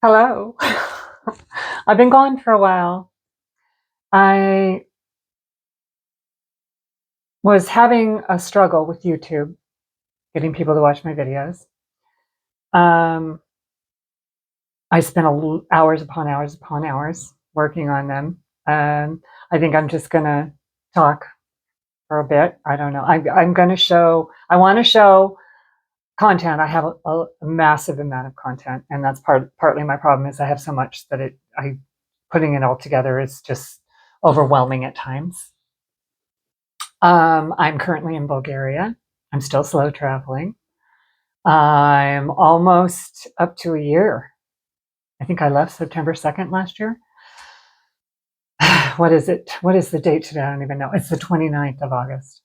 Hello. I've been gone for a while. I was having a struggle with YouTube, getting people to watch my videos. Um, I spent hours upon hours upon hours working on them. I think I'm just going to talk for a bit. I don't know. I'm going to show, I want to show content. I have a massive amount of content, and that's partly my problem is I have so much that putting it all together is just overwhelming at times. I'm currently in Bulgaria. I'm still slow traveling. I'm almost up to a year. I think I left September 2nd last year. What is it? What is the date today? I don't even know. It's the 29th of August,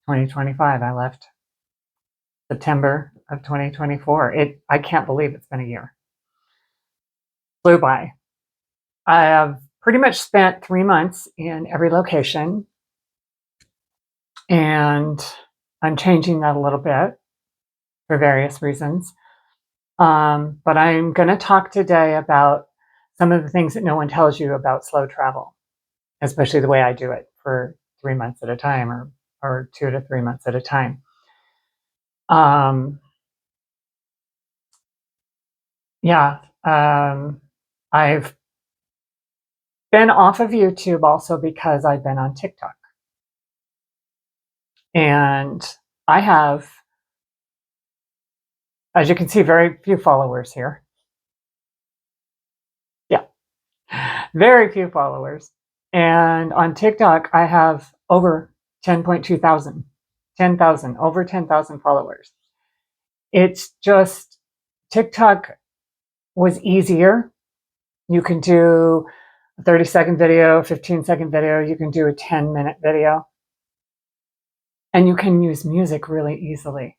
2025. I left September of 2024. I can't believe it's been a year. Flew by. I have pretty much spent 3 months in every location, and I'm changing that a little bit for various reasons. But I'm going to talk today about some of the things that no one tells you about slow travel, especially the way I do it for 3 months at a time or 2 to 3 months at a time. Um, yeah, I've been off of YouTube also because I've been on TikTok. And I have, as you can see, very few followers here. Yeah, very few followers. And on TikTok, I have over 10.2 thousand, 10,000, over 10,000 followers. It's just TikTok was easier. You can do a 30-second video, 15-second video. You can do a 10-minute video. And you can use music really easily.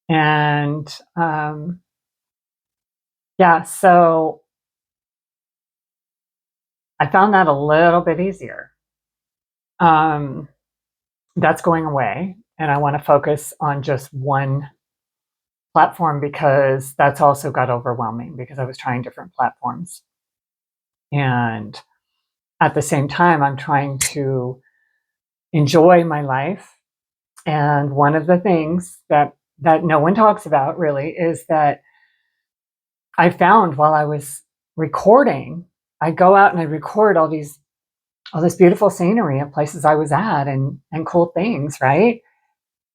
And yeah, so I found that a little bit easier. That's going away. And I want to focus on just one platform because that's also got overwhelming because I was trying different platforms. And at the same time, I'm trying to enjoy my life. And one of the things that no one talks about really is that I found while I was recording, I go out and I record all this beautiful scenery of places I was at and cool things, right?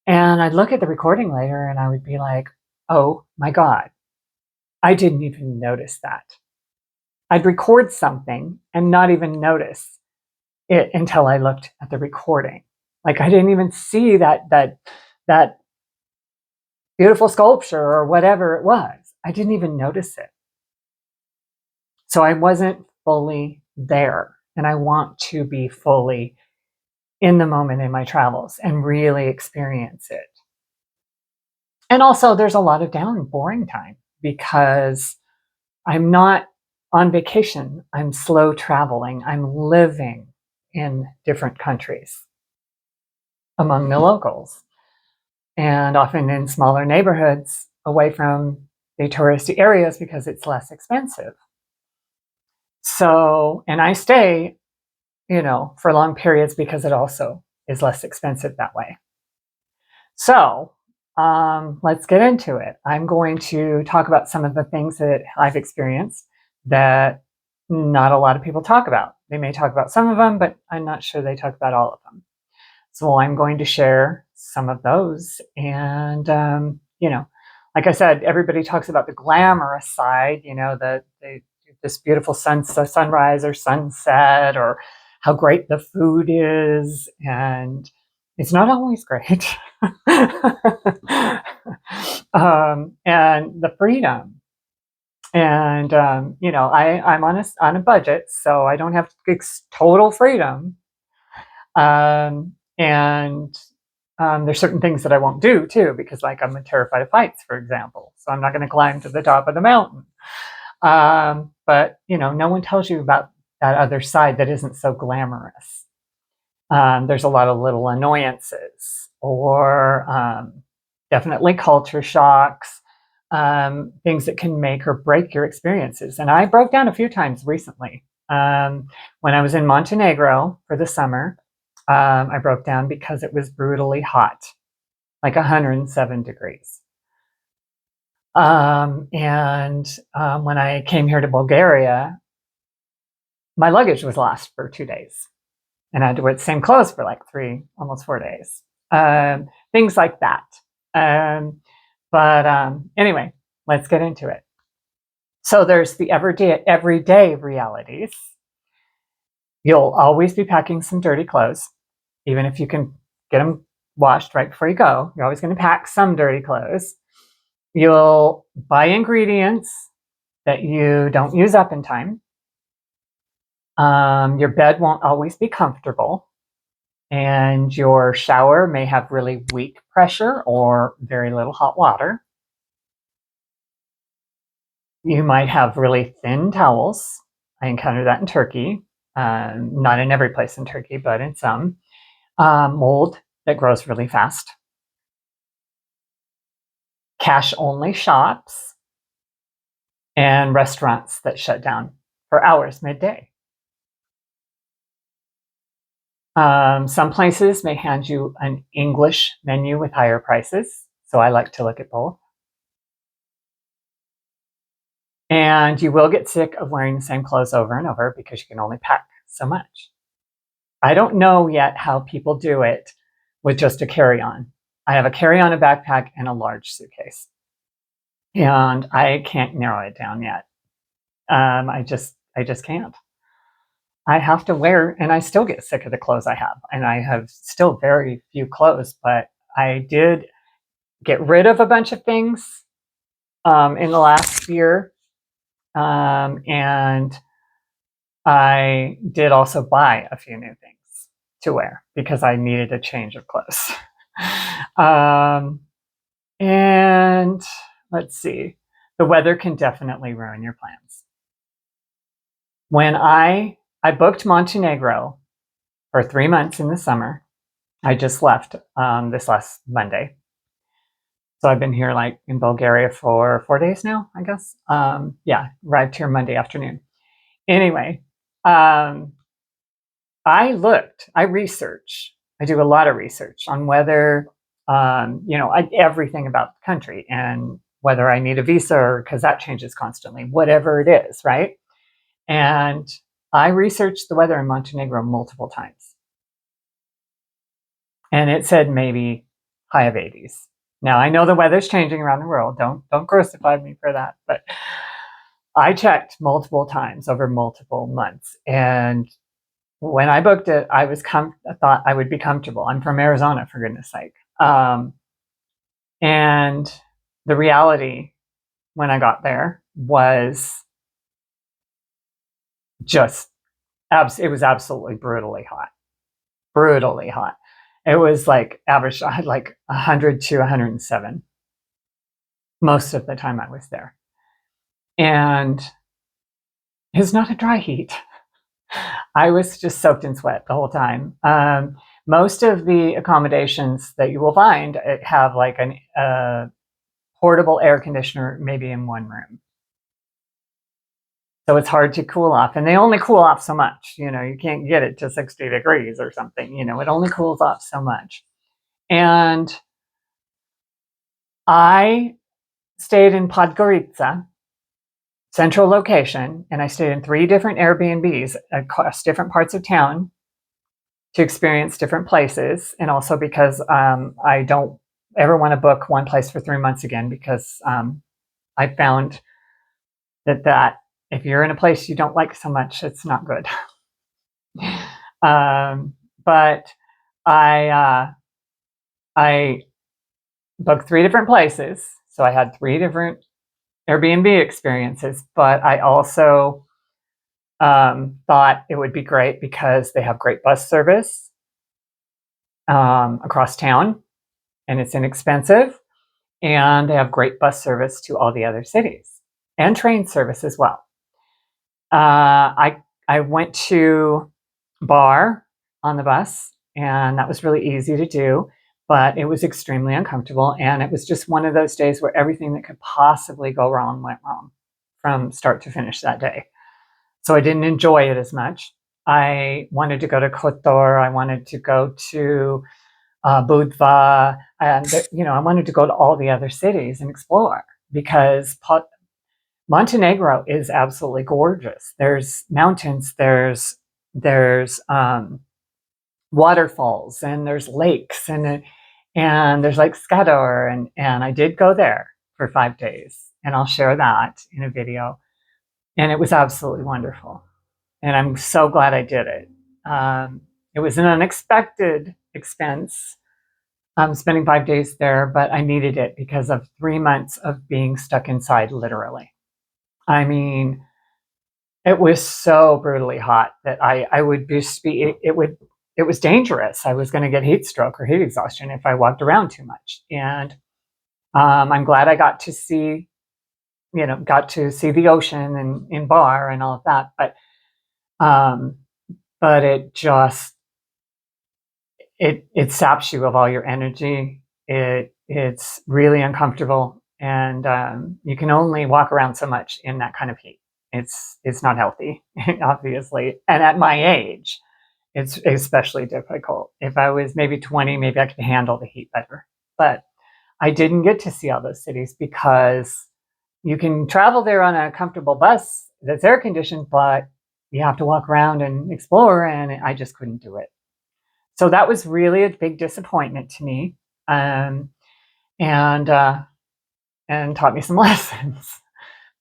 And I'd look at the recording later and I would be like, oh my God, I didn't even notice that. I'd record something and not even notice it until I looked at the recording. Like I didn't even see that beautiful sculpture or whatever it was. I didn't even notice it. So I wasn't fully there. And I want to be fully in the moment in my travels and really experience it. And also there's a lot of boring time because I'm not on vacation. I'm slow traveling. I'm living in different countries among the locals and often in smaller neighborhoods away from the touristy areas because it's less expensive. So, and I stay, for long periods because it also is less expensive that way. So, let's get into it. I'm going to talk about some of the things that I've experienced that not a lot of people talk about. They may talk about some of them, but I'm not sure they talk about all of them. So I'm going to share some of those. And, like I said, everybody talks about the glamorous side, this beautiful sunrise or sunset or how great the food is. And it's not always great. And the freedom. And, I'm on a budget, so I don't have total freedom. And there's certain things that I won't do too, because like I'm terrified of heights, for example. So I'm not going to climb to the top of the mountain. But no one tells you about that other side that isn't so glamorous. There's a lot of little annoyances or definitely culture shocks. things that can make or break your experiences. And I broke down a few times recently. When I was in Montenegro for the summer, I broke down because it was brutally hot, like 107 degrees. When I came here to Bulgaria, my luggage was lost for 2 days, and I had to wear the same clothes for like almost 4 days. Things like that. Anyway, let's get into it. So there's the everyday realities. You'll always be packing some dirty clothes, even if you can get them washed right before you go. You're always going to pack some dirty clothes. You'll buy ingredients that you don't use up in time. Your bed won't always be comfortable, and your shower may have really weak pressure or very little hot water. You might have really thin towels. I encountered that in Turkey. Not in every place in Turkey, but in some. Mold that grows really fast. Cash-only shops and restaurants that shut down for hours midday. Some places may hand you an English menu with higher prices, so I like to look at both. And you will get sick of wearing the same clothes over and over because you can only pack so much. I don't know yet how people do it with just a carry-on. I have a carry-on, a backpack, and a large suitcase. And I can't narrow it down yet. I just can't. I have to wear, and I still get sick of the clothes I have. And I have still very few clothes, but I did get rid of a bunch of things in the last year. And I did also buy a few new things to wear because I needed a change of clothes. And let's see, the weather can definitely ruin your plans. When I booked Montenegro for 3 months in the summer, I just left this last Monday. So I've been here like in Bulgaria for 4 days now, I guess. Yeah, arrived here Monday afternoon. Anyway, I research. I do a lot of research on whether, everything about the country and whether I need a visa or because that changes constantly, whatever it is, right? And I researched the weather in Montenegro multiple times. And it said maybe high of 80s. Now I know the weather's changing around the world. Don't crucify me for that. But I checked multiple times over multiple months. And when I booked it, I thought I would be comfortable. I'm from Arizona, for goodness sake. And the reality when I got there was just, it was absolutely brutally hot. Brutally hot. It was like average, I had like 100 to 107 most of the time I was there. And it's not a dry heat. I was just soaked in sweat the whole time. Most of the accommodations that you will find have like a portable air conditioner maybe in one room. So it's hard to cool off. And they only cool off so much. You can't get it to 60 degrees or something. It only cools off so much. And I stayed in Podgorica, central location, and I stayed in 3 different Airbnbs across different parts of town to experience different places, and also because I don't ever want to book one place for 3 months again because I found that if you're in a place you don't like so much, it's not good. But I booked 3 different places, so I had 3 different Airbnb experiences, but I also thought it would be great because they have great bus service across town, and it's inexpensive, and they have great bus service to all the other cities and train service as well. I went to Bar on the bus, and that was really easy to do, but it was extremely uncomfortable. And it was just one of those days where everything that could possibly go wrong went wrong from start to finish that day. So I didn't enjoy it as much. I wanted to go to Kotor. I wanted to go to Budva, and I wanted to go to all the other cities and explore because Montenegro is absolutely gorgeous. There's mountains, there's waterfalls, and there's lakes, and there's like Skadar, and I did go there for 5 days, and I'll share that in a video. And it was absolutely wonderful, and I'm so glad I did it. It was an unexpected expense, spending 5 days there, but I needed it because of 3 months of being stuck inside, literally. I mean, it was so brutally hot that I would just be, it was dangerous. I was going to get heat stroke or heat exhaustion if I walked around too much. And I'm glad I got to see, the ocean and in Bar and all of that. Um, but it just, it saps you of all your energy. It's really uncomfortable, and you can only walk around so much in that kind of heat. It's not healthy, obviously, and at my age, it's especially difficult. If I was maybe 20, maybe I could handle the heat better. But I didn't get to see all those cities because you can travel there on a comfortable bus that's air conditioned, but you have to walk around and explore, and I just couldn't do it. So that was really a big disappointment to me, and taught me some lessons.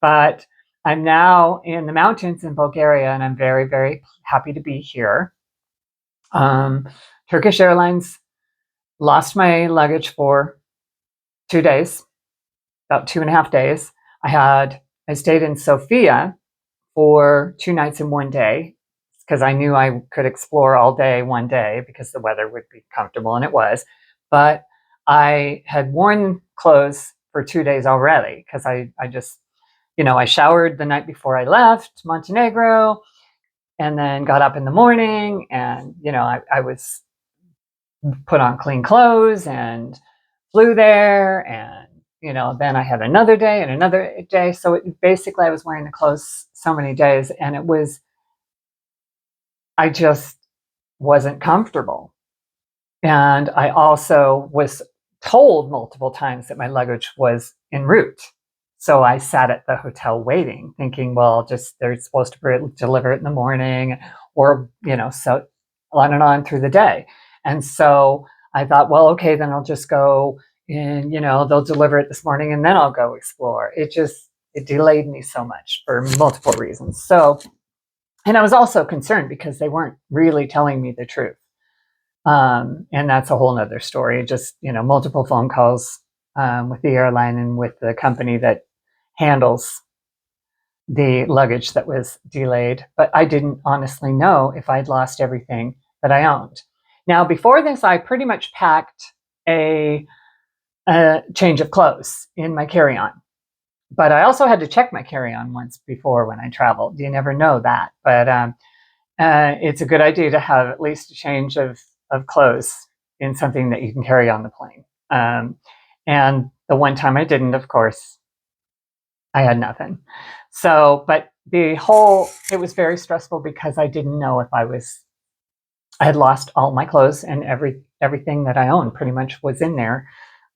But I'm now in the mountains in Bulgaria, and I'm very, very happy to be here. Turkish Airlines lost my luggage for 2 days, about 2.5 days. I stayed in Sofia for 2 nights and one day because I knew I could explore all day one day because the weather would be comfortable, and it was. But I had worn clothes for 2 days already because I just, I showered the night before I left Montenegro, and then got up in the morning, and I was put on clean clothes and flew there, and then I had another day and another day. So basically I was wearing the clothes so many days, and I just wasn't comfortable. And I also was told multiple times that my luggage was en route. So I sat at the hotel waiting, thinking, well, just they're supposed to deliver it in the morning, or, so on and on through the day. And so I thought, well, okay, then I'll just go and, they'll deliver it this morning and then I'll go explore. It delayed me so much for multiple reasons. So, and I was also concerned because they weren't really telling me the truth. And that's a whole nother story. Just, multiple phone calls with the airline and with the company that handles the luggage that was delayed. But I didn't honestly know if I'd lost everything that I owned. Now, before this, I pretty much packed a change of clothes in my carry-on. But I also had to check my carry-on once before when I traveled. You never know that. But it's a good idea to have at least a change of clothes in something that you can carry on the plane. And the one time I didn't, of course, I had nothing. So, but it was very stressful because I didn't know if I had lost all my clothes, and everything that I owned pretty much was in there.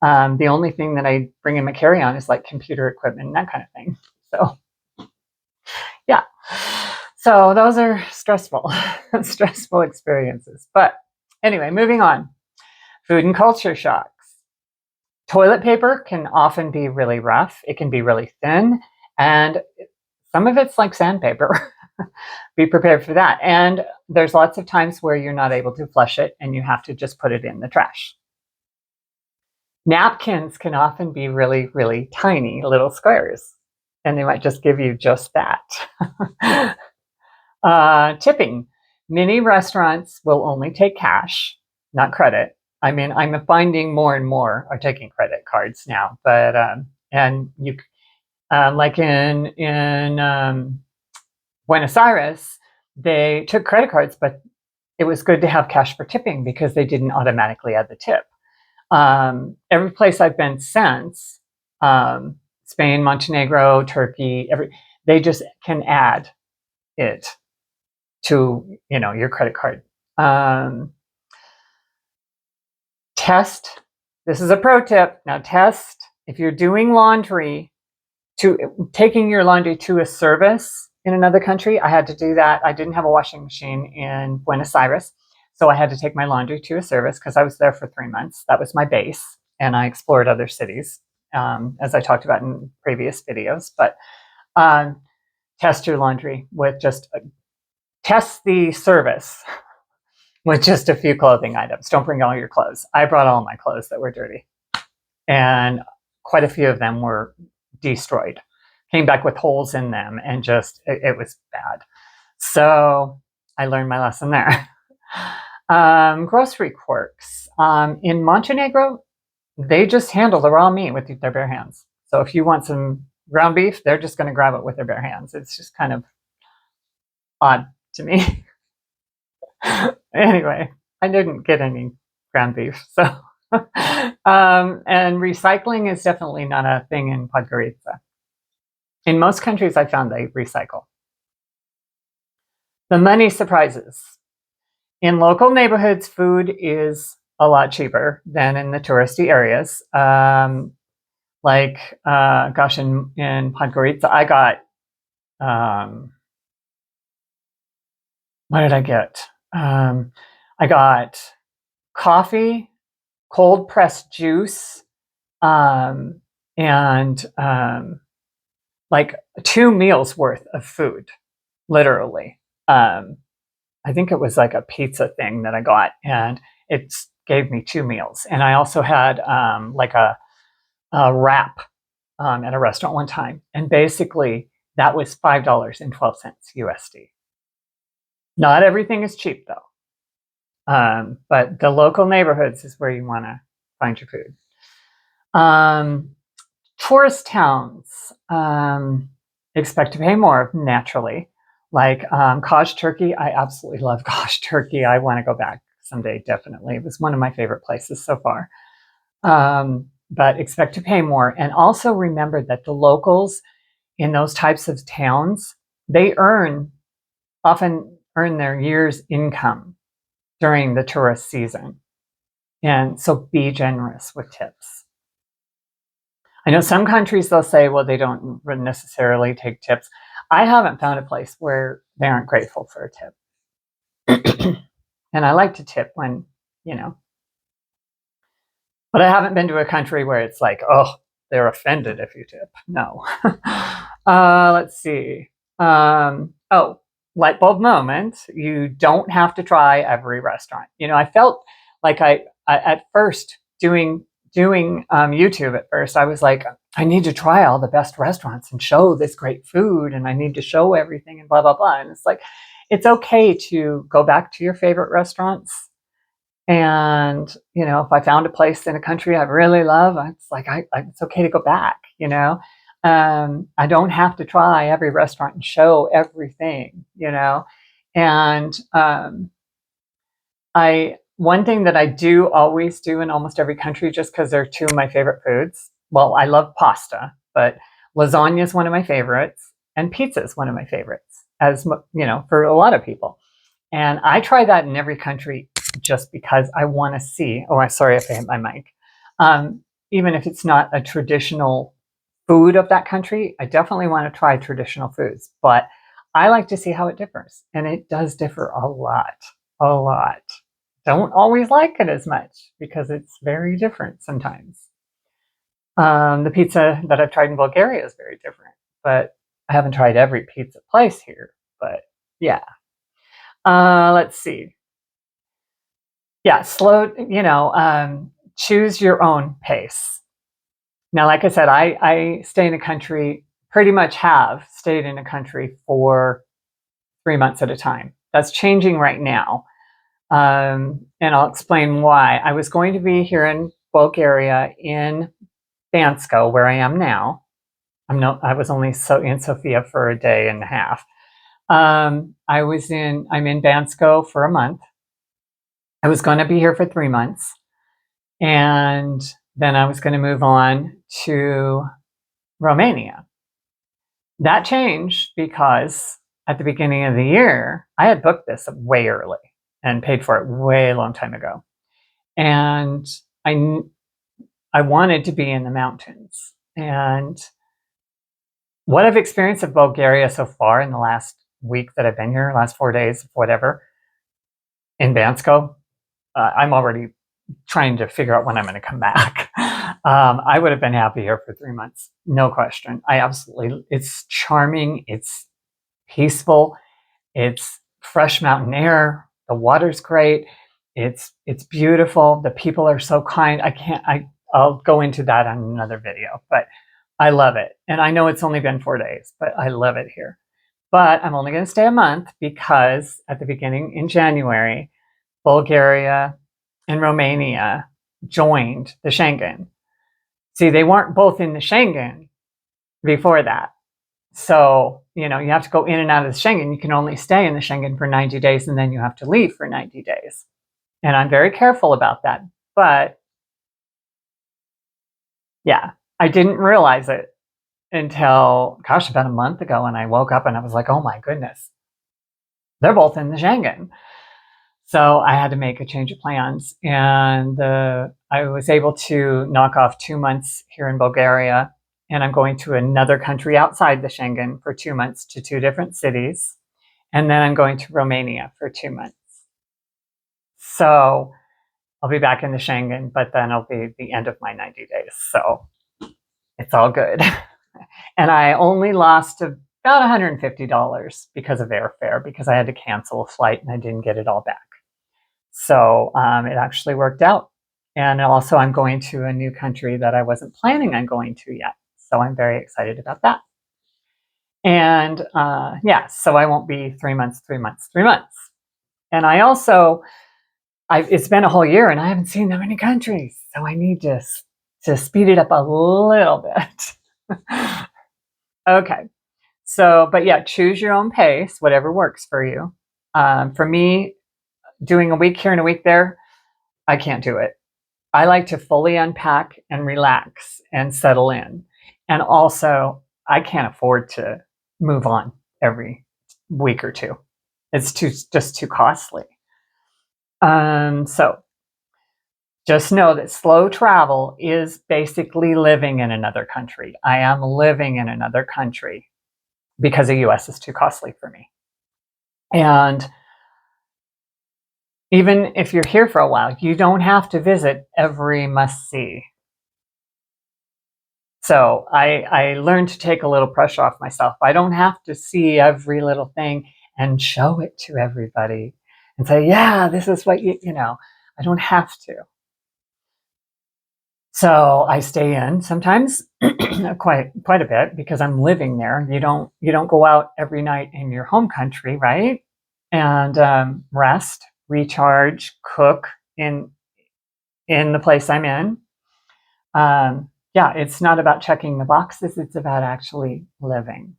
The only thing that I bring in my carry-on is like computer equipment and that kind of thing. So, yeah. So those are stressful, stressful experiences. But anyway, moving on. Food and culture shocks. Toilet paper can often be really rough. It can be really thin, and some of it's like sandpaper. Be prepared for that. And there's lots of times where you're not able to flush it and you have to just put it in the trash. Napkins can often be really, really tiny little squares, and they might just give you just that. Tipping. Many restaurants will only take cash, not credit. I mean, I'm finding more and more are taking credit cards now, but and you like in Buenos Aires, they took credit cards, but it was good to have cash for tipping because they didn't automatically add the tip. Every place I've been since, Spain, Montenegro, Turkey, they just can add it to, your credit card. Test. This is a pro tip. Now test if you're doing laundry, taking your laundry to a service in another country. I had to do that. I didn't have a washing machine in Buenos Aires, so I had to take my laundry to a service because I was there for 3 months. That was my base, and I explored other cities, as I talked about in previous videos. But test your laundry with test the service with just a few clothing items. Don't bring all your clothes. I brought all my clothes that were dirty, and quite a few of them were destroyed. Came back with holes in them, and it was bad. So I learned my lesson there. Grocery quirks. In Montenegro, they just handle the raw meat with their bare hands. So if you want some ground beef, they're just going to grab it with their bare hands. It's just kind of odd to me. Anyway, I didn't get any ground beef. So, and recycling is definitely not a thing in Podgorica. In most countries, I found they recycle. The money surprises. In local neighborhoods, food is a lot cheaper than in the touristy areas. Gosh, in Podgorica, I got, what did I get? I got coffee, cold pressed juice, and like 2 meals worth of food, literally. I think it was like a pizza thing that I got, and it gave me 2 meals. And I also had like a wrap at a restaurant one time, and basically that was $5.12 USD. Not everything is cheap though. But the local neighborhoods is where you want to find your food. Tourist towns, expect to pay more naturally. Like Kaj, Turkey. I absolutely love Kaj, Turkey. I want to go back someday, definitely. It was one of my favorite places so far. But expect to pay more. And also remember that the locals in those types of towns, they often earn their year's income during the tourist season. And so be generous with tips. I know some countries, they'll say, well, they don't necessarily take tips. I haven't found a place where they aren't grateful for a tip. And I like to tip when, but I haven't been to a country where it's like, oh, they're offended if you tip. No. Let's see. Light bulb moment. You don't have to try every restaurant. I felt like I at first doing YouTube at first, I was like, I need to try all the best restaurants and show this great food, and I need to show everything and blah, blah, blah. And it's like, it's okay to go back to your favorite restaurants. And, if I found a place in a country I really love, it's like, it's okay to go back, I don't have to try every restaurant and show everything, and one thing that I do always do in almost every country, just because they're 2 of my favorite foods. Well, I love pasta, but lasagna is one of my favorites, and pizza is one of my favorites, as for a lot of people. And I try that in every country just because I want to see. Oh, I'm sorry if I hit my mic. Even if it's not a traditional food of that country, I definitely want to try traditional foods. But I like to see how it differs, and it does differ a lot, a lot. Don't always like it as much because it's very different sometimes. The pizza that I've tried in Bulgaria is very different, but I haven't tried every pizza place here. But yeah. Let's see. Yeah, choose your own pace. Now, like I said, I stay in a country, pretty much have stayed in a country for 3 months at a time. That's changing right now. And I'll explain why. I was going to be here in Bulgaria in Bansko, where I am now. I was only in Sofia for a day and a half. I'm in Bansko for a month. I was going to be here for 3 months. And then I was going to move on to Romania. That changed because at the beginning of the year, I had booked this way early and paid for it way long time ago. And I, I wanted to be in the mountains. And what I've experienced of Bulgaria so far in the last week that I've been here, last 4 days, whatever, in Bansko, I'm already trying to figure out when I'm going to come back. I would have been happy here for 3 months, no question. It's charming, it's peaceful, it's fresh mountain air, the water's great, it's beautiful, the people are so kind. I'll go into that on another video, but I love it. And I know it's only been 4 days, but I love it here. But I'm only going to stay a month because at the beginning in January, Bulgaria and Romania joined the Schengen. See, they weren't both in the Schengen before that. So, you have to go in and out of the Schengen. You can only stay in the Schengen for 90 days and then you have to leave for 90 days. And I'm very careful about that. But yeah, I didn't realize it until, gosh, about a month ago. And I woke up and I was like, oh my goodness, they're both in the Schengen. So I had to make a change of plans. And I was able to knock off 2 months here in Bulgaria. And I'm going to another country outside the Schengen for 2 months to 2 different cities. And then I'm going to Romania for 2 months. So I'll be back in the Schengen, but then it'll be the end of my 90 days. So it's all good. And I only lost about $150 because of airfare, because I had to cancel a flight and I didn't get it all back. So it actually worked out. And also I'm going to a new country that I wasn't planning on going to yet. So I'm very excited about that. And yeah, so I won't be 3 months, 3 months, 3 months. And I also, it's been a whole year and I haven't seen that many countries. So I need to speed it up a little bit. Okay. So, but yeah, choose your own pace, whatever works for you. For me, doing a week here and a week there, I can't do it. I like to fully unpack and relax and settle in. And also, I can't afford to move on every week or two. It's just too costly. So just know that slow travel is basically living in another country. I am living in another country because the US is too costly for me. And even if you're here for a while, you don't have to visit every must-see. So I learned to take a little pressure off myself. I don't have to see every little thing and show it to everybody and say, yeah, this is what I don't have to. So I stay in sometimes quite a bit because I'm living there. You don't go out every night in your home country, right? And rest, recharge, cook in the place I'm in. Yeah, it's not about checking the boxes. It's about actually living.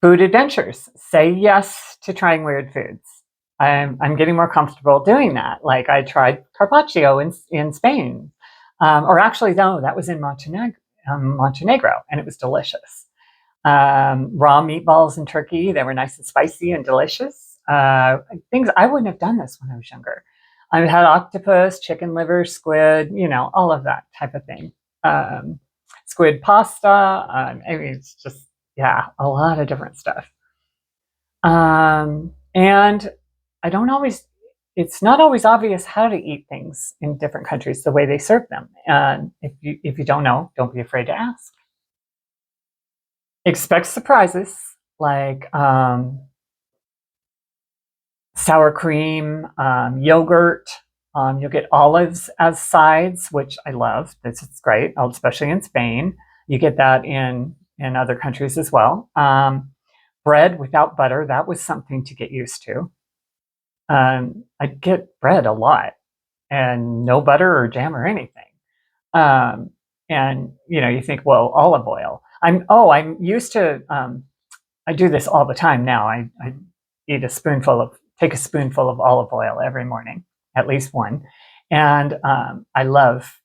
Food adventures. Say yes to trying weird foods. I'm getting more comfortable doing that. Like I tried carpaccio in Spain. Or actually, no, that was in Montenegro, and it was delicious. Raw meatballs in Turkey. They were nice and spicy and delicious. Things I wouldn't have done this when I was younger. I've had octopus, chicken liver, squid, all of that type of thing. Squid pasta. I mean, it's just, yeah, a lot of different stuff. And it's not always obvious how to eat things in different countries, the way they serve them. And if you don't know, don't be afraid to ask. Expect surprises like sour cream, yogurt. You'll get olives as sides, which I love. This is great, especially in Spain. You get that in other countries as well. Bread without butter, that was something to get used to. I get bread a lot and no butter or jam or anything. And you think, well, olive oil. I'm used to, I do this all the time now. I take a spoonful of olive oil every morning, at least one. And I love,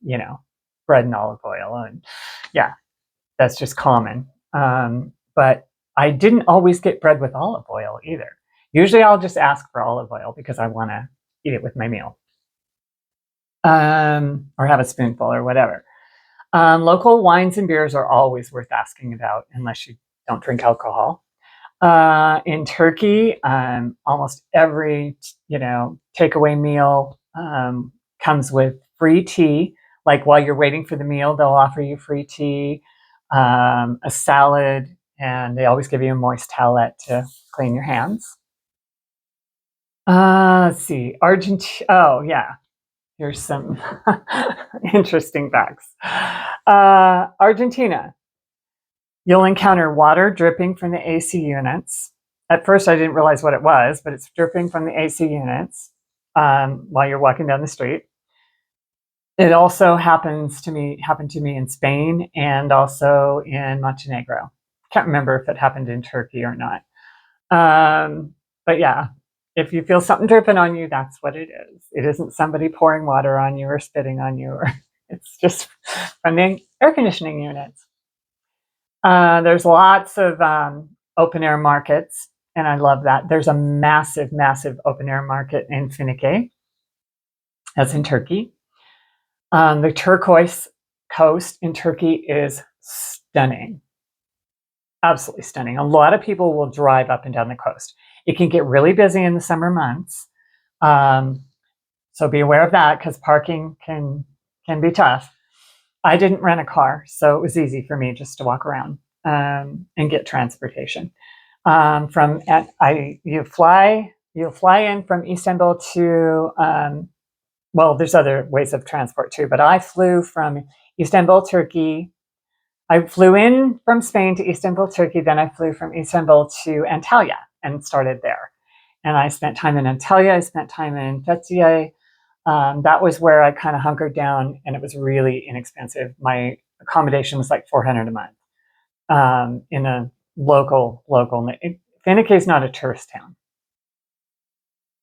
bread and olive oil. And yeah, that's just common. But I didn't always get bread with olive oil either. Usually I'll just ask for olive oil because I want to eat it with my meal, or have a spoonful or whatever. Local wines and beers are always worth asking about unless you don't drink alcohol. In Turkey, almost every takeaway meal comes with free tea. Like while you're waiting for the meal, they'll offer you free tea, a salad, and they always give you a moist towelette to clean your hands. Let's see, Argentina. Oh yeah, here's some interesting facts. Argentina. You'll encounter water dripping from the AC units. At first, I didn't realize what it was, but it's dripping from the AC units while you're walking down the street. It also happened to me in Spain and also in Montenegro. Can't remember if it happened in Turkey or not. But yeah, if you feel something dripping on you, that's what it is. It isn't somebody pouring water on you or spitting on you, or it's just from the air conditioning units. There's lots of open air markets, and I love that. There's a massive, massive open air market in Finike, that's in Turkey. The turquoise coast in Turkey is stunning, absolutely stunning. A lot of people will drive up and down the coast. It can get really busy in the summer months, so be aware of that because parking can be tough. I didn't rent a car, so it was easy for me just to walk around and get transportation. You fly in from Istanbul to well, there's other ways of transport too, but I flew from Istanbul, Turkey. I flew in from Spain to Istanbul, Turkey. Then I flew from Istanbul to Antalya and started there. And I spent time in Antalya. I spent time in Fethiye. That was where I kind of hunkered down, and it was really inexpensive. My accommodation was like $400 a month in a local. Finike is not a tourist town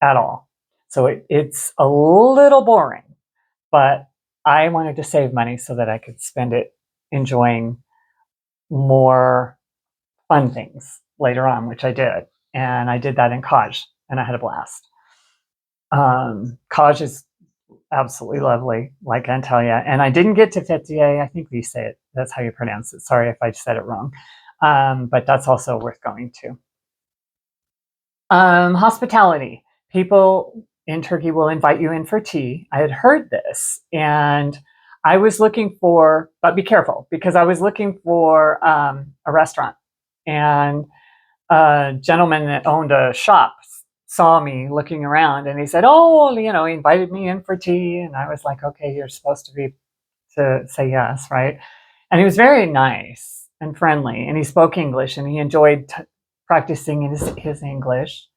at all, so it's a little boring. But I wanted to save money so that I could spend it enjoying more fun things later on, which I did, and I did that in Kaj, and I had a blast. Kaj is absolutely lovely, like Antalya. And I didn't get to Fethiye. I think we say it. That's how you pronounce it. Sorry if I said it wrong. But that's also worth going to. Hospitality. People in Turkey will invite you in for tea. I had heard this, and I was looking for, but be careful, because I was looking for a restaurant. And a gentleman that owned a shop saw me looking around, and he said, "Oh, he invited me in for tea." And I was like, "Okay, you're supposed to say yes, right?" And he was very nice and friendly, and he spoke English, and he enjoyed practicing his English.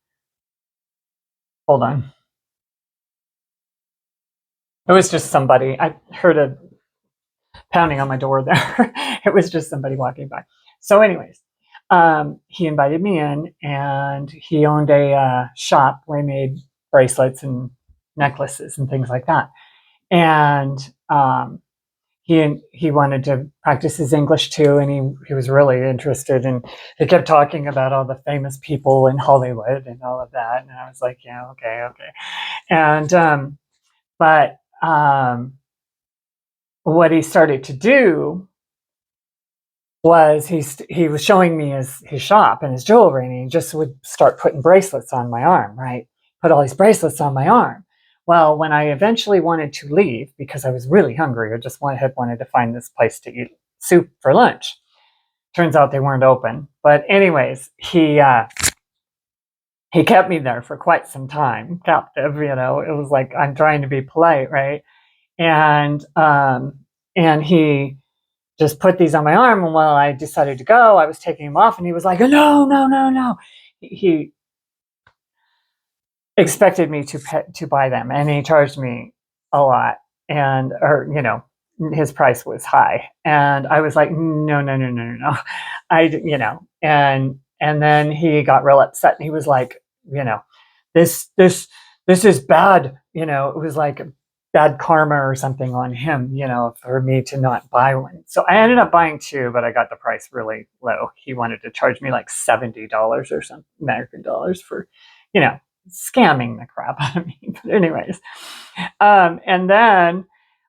Hold on. It was just somebody. I heard a pounding on my door there. It was just somebody walking by. So, anyways, he invited me in, and he owned a shop where he made bracelets and necklaces and things like that. And he wanted to practice his English too, and he was really interested. And he kept talking about all the famous people in Hollywood and all of that. And I was like, yeah, okay. And but what he started to do was he was showing me his shop and his jewelry, and he just would start putting bracelets on my arm, right? Put all these bracelets on my arm. Well, when I eventually wanted to leave because I was really hungry, I just wanted to find this place to eat soup for lunch. Turns out they weren't open. But anyways, he kept me there for quite some time, captive. It was like I'm trying to be polite, right? And he just put these on my arm, and while I decided to go, I was taking them off, and he was like, no. He expected me to buy them, and he charged me a lot, and his price was high, and I was like, no. And then he got real upset, and he was like, this is bad. It was like bad karma or something on him, for me to not buy one. So I ended up buying two, but I got the price really low. He wanted to charge me like $70 or some American dollars for, you know, scamming the crap out of me. But anyways, and then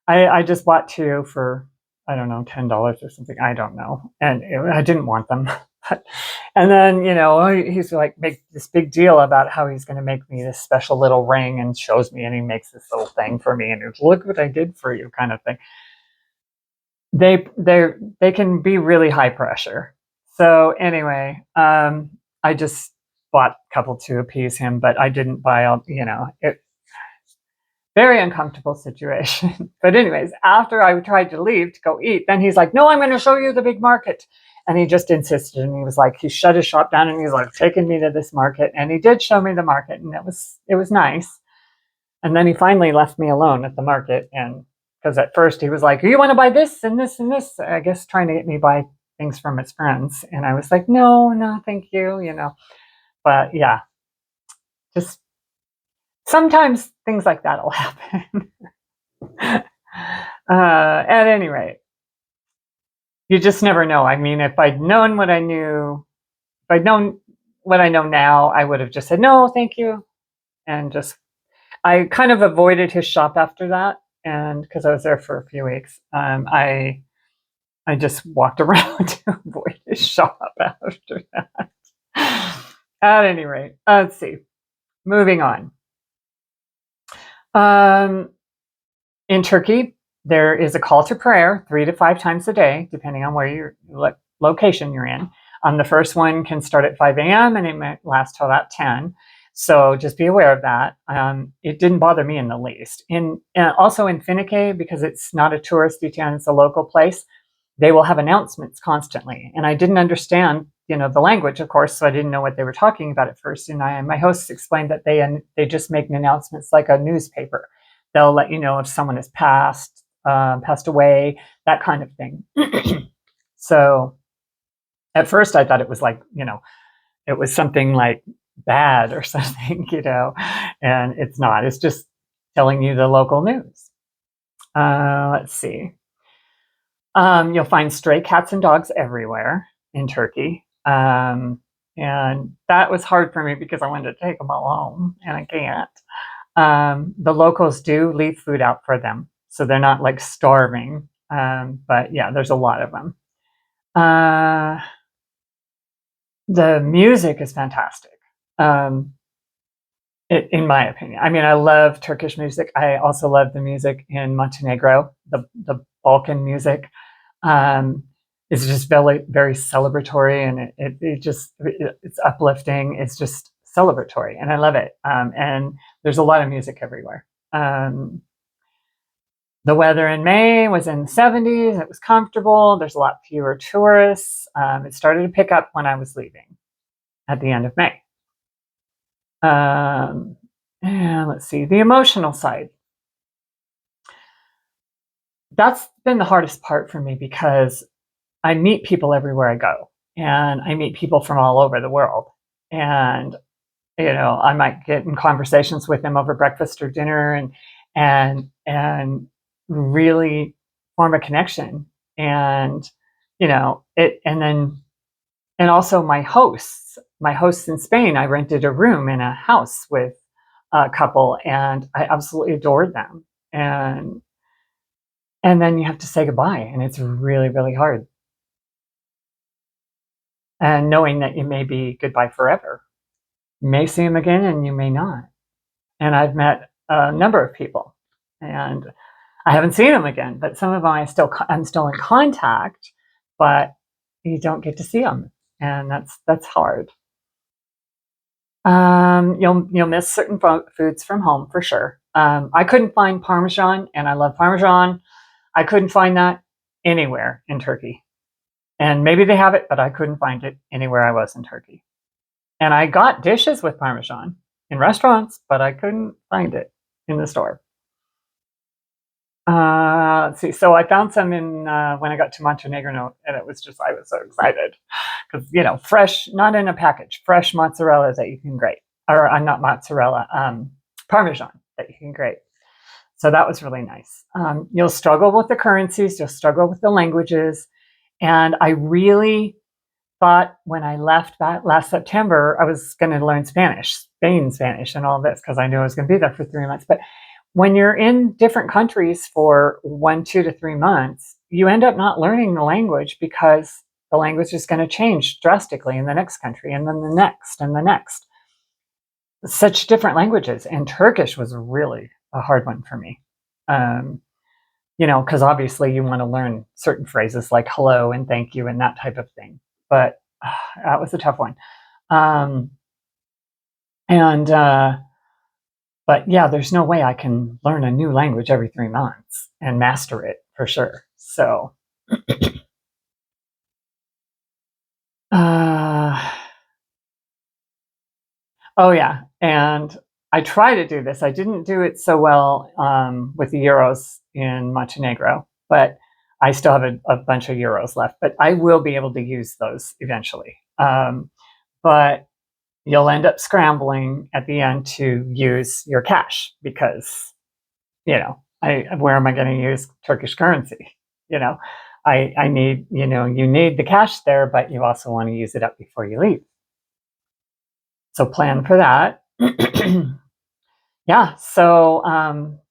I just bought two for, I don't know, $10 or something. I don't know, and I didn't want them. And then, he's like, make this big deal about how he's going to make me this special little ring and shows me, and he makes this little thing for me and it's, look what I did for you, kind of thing. They can be really high pressure. So anyway, I just bought a couple to appease him, but I didn't buy all, very uncomfortable situation. But anyways, after I tried to leave to go eat, then he's like, no, I'm going to show you the big market. And he just insisted. And he was like, he shut his shop down and he's like taking me to this market. And he did show me the market, and it was nice. And then he finally left me alone at the market. And because at first he was like, you want to buy this and this and this, I guess trying to get me to buy things from his friends. And I was like, no, thank you. But yeah, just sometimes things like that will happen. At any rate, you just never know. I mean, if I'd known what I knew, if I'd known what I know now, I would have just said, no, thank you. And I kind of avoided his shop after that. And because I was there for a few weeks, I just walked around to avoid his shop after that. At any rate, let's see. Moving on. In Turkey, there is a call to prayer 3 to 5 times a day, depending on where your location you're in. The first one can start at 5 a.m. and it might last till about 10. So just be aware of that. It didn't bother me in the least. Also in Finike, because it's not a touristy town, it's a local place, they will have announcements constantly. And I didn't understand, the language, of course, so I didn't know what they were talking about at first. And my hosts explained that they just make announcements like a newspaper. They'll let you know if someone has passed away, that kind of thing. So at first I thought it was like, it was something like bad or something, and it's not. It's just telling you the local news. Let's see. You'll find stray cats and dogs everywhere in Turkey. And that was hard for me because I wanted to take them all home, and I can't. The locals do leave food out for them, so they're not like starving. But yeah, there's a lot of them. The music is fantastic, in my opinion. I mean, I love Turkish music. I also love the music in Montenegro, the Balkan music. It's just very, very celebratory, and it's uplifting. It's just celebratory, and I love it. And there's a lot of music everywhere. The weather in May was in the 70s. It was comfortable. There's a lot fewer tourists. It started to pick up when I was leaving at the end of May. And let's see, the emotional side. That's been the hardest part for me because I meet people everywhere I go, and I meet people from all over the world. And, I might get in conversations with them over breakfast or dinner and really form a connection. And, and also my hosts in Spain, I rented a room in a house with a couple, and I absolutely adored them. And then you have to say goodbye, and it's really, really hard. And knowing that you may be goodbye forever. You may see them again and you may not. And I've met a number of people, and I haven't seen them again, but some of them I'm still in contact, but you don't get to see them, and that's hard. You'll miss certain foods from home for sure. I couldn't find Parmesan, and I love Parmesan. I couldn't find that anywhere in Turkey. And maybe they have it, but I couldn't find it anywhere I was in Turkey. And I got dishes with Parmesan in restaurants, but I couldn't find it in the store. Let's see. So I found some when I got to Montenegro, and I was so excited because, fresh, not in a package, fresh mozzarella that you can grate, or not mozzarella, Parmesan that you can grate. So that was really nice. You'll struggle with the currencies, you'll struggle with the languages. And I really thought when I left back last September, I was going to learn Spanish, Spain Spanish, and all this because I knew I was going to be there for 3 months. But when you're in different countries for 1, 2 to 3 months, you end up not learning the language because the language is going to change drastically in the next country and then the next and the next. Such different languages. And Turkish was really a hard one for me. Because obviously you want to learn certain phrases like hello and thank you and that type of thing. But that was a tough one. But yeah, there's no way I can learn a new language every 3 months and master it for sure. So, oh yeah, and I try to do this. I didn't do it so well with the euros in Montenegro, but I still have a bunch of euros left. But I will be able to use those eventually. But you'll end up scrambling at the end to use your cash because, where am I going to use Turkish currency? I need, you need the cash there, but you also want to use it up before you leave. So plan for that. Yeah, so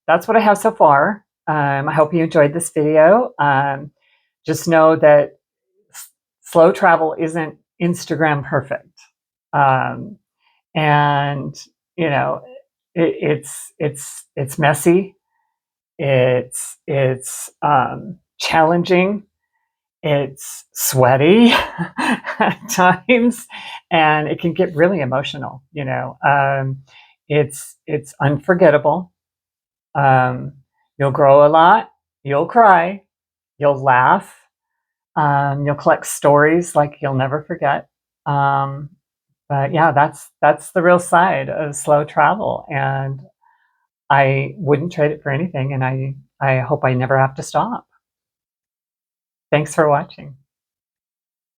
that's what I have so far. I hope you enjoyed this video. Just know that slow travel isn't Instagram perfect. And it's messy, it's challenging, it's sweaty at times, and it can get really emotional. It's unforgettable. You'll grow a lot, you'll cry, you'll laugh, you'll collect stories like you'll never forget. But yeah, that's the real side of slow travel, and I wouldn't trade it for anything, and I hope I never have to stop. Thanks for watching.